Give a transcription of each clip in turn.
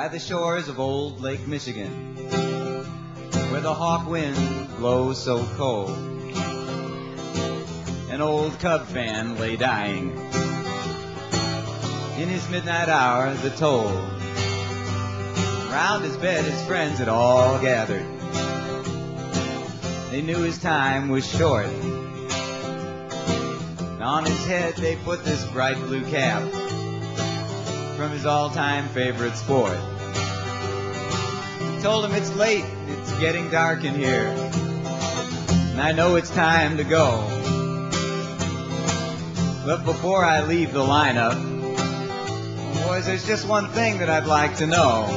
by the shores of old Lake Michigan, where the hawk wind blows so cold. An old Cub fan lay dying. In his midnight hour, the toll. Round his bed, his friends had all gathered. They knew his time was short. And on his head, they put this bright blue cap from his all-time favorite sport. Told him, it's late, it's getting dark in here, and I know it's time to go. But before I leave the lineup, boys, there's just one thing that I'd like to know.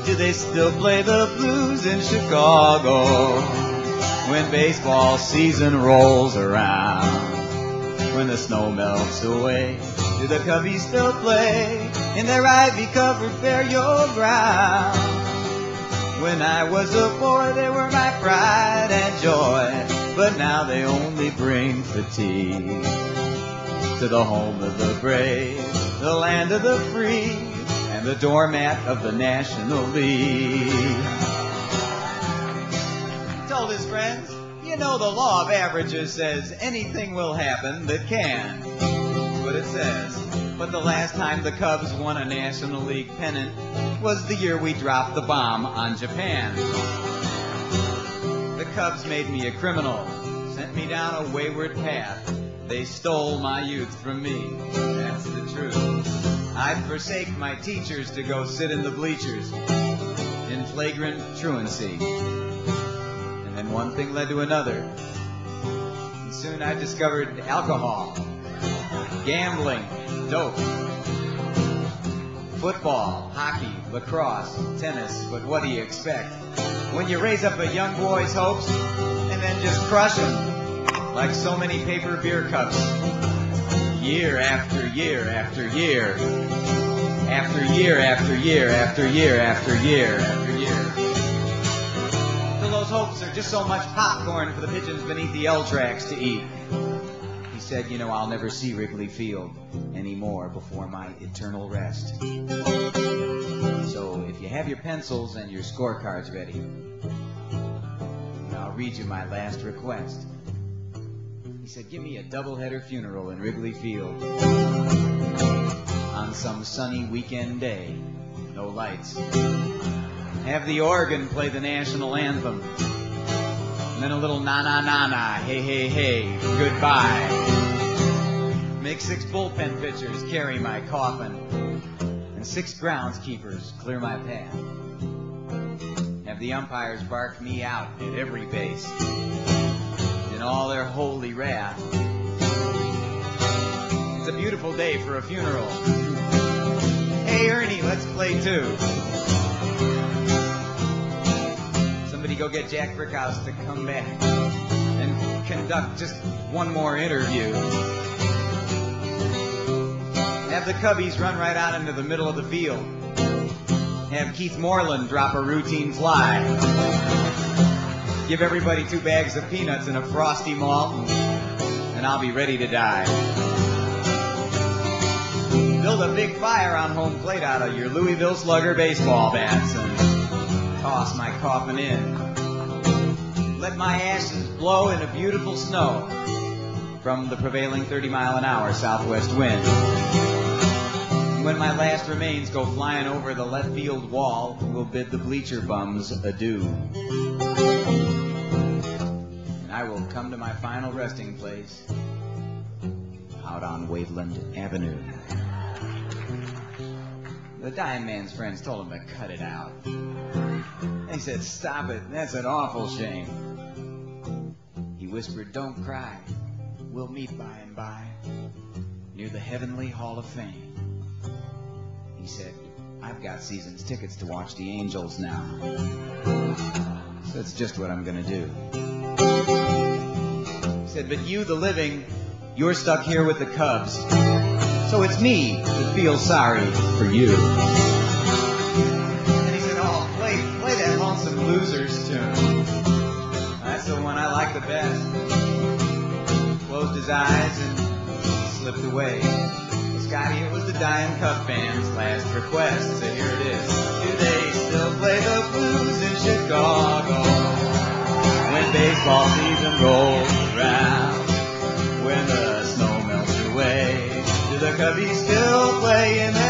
Do they still play the blues in Chicago when baseball season rolls around? When the snow melts away, do the Cubbies still play in their ivy-covered burial ground? When I was a boy, they were my pride and joy, but now they only bring fatigue to the home of the brave, the land of the free, and the doormat of the National League. He told his friends, you know the law of averages says anything will happen that can. That's what it says. But the last time the Cubs won a National League pennant was the year we dropped the bomb on Japan. The Cubs made me a criminal, sent me down a wayward path. They stole my youth from me, that's the truth. I'd forsake my teachers to go sit in the bleachers in flagrant truancy. And then one thing led to another. And soon I discovered alcohol, gambling, dope, football, hockey, lacrosse, tennis. But what do you expect when you raise up a young boy's hopes and then just crush him like so many paper beer cups, year after year after year, after year after year after year after year after year, till those hopes are just so much popcorn for the pigeons beneath the L tracks to eat. He said, you know, I'll never see Wrigley Field anymore before my eternal rest. So if you have your pencils and your scorecards ready, I'll read you my last request. He said, give me a doubleheader funeral in Wrigley Field on some sunny weekend day, no lights. Have the organ play the national anthem, and then a little na-na-na-na, hey-hey-hey, goodbye. Make 6 bullpen pitchers carry my coffin, and 6 groundskeepers clear my path. Have the umpires bark me out at every base in all their holy wrath. It's a beautiful day for a funeral. Hey, Ernie, let's play 2. Somebody go get Jack Brickhouse to come back and conduct just one more interview. Have the Cubbies run right out into the middle of the field. Have Keith Moreland drop a routine fly. Give everybody 2 bags of peanuts and a Frosty malt, and I'll be ready to die. Build a big fire on home plate out of your Louisville Slugger baseball bats and toss my coffin in. Let my ashes blow in a beautiful snow from the prevailing 30-mile-an-hour southwest wind. When my last remains go flying over the left field wall, we'll bid the bleacher bums adieu. And I will come to my final resting place out on Waveland Avenue. The dying man's friends told him to cut it out. He said, stop it, that's an awful shame. He whispered, don't cry, we'll meet by and by near the Heavenly Hall of Fame. He said, I've got season's tickets to watch the Angels now. So that's just what I'm going to do. He said, but you, the living, you're stuck here with the Cubs. So it's me that feels sorry for you. And he said, oh, play that Lonesome Losers tune. That's the one I like the best. Closed his eyes and slipped away as Scotty, it was the dying Cub fans' last request, so here it is. Do they still play the blues in Chicago when baseball season rolls around? When the snow melts away, do the Cubbies still play in their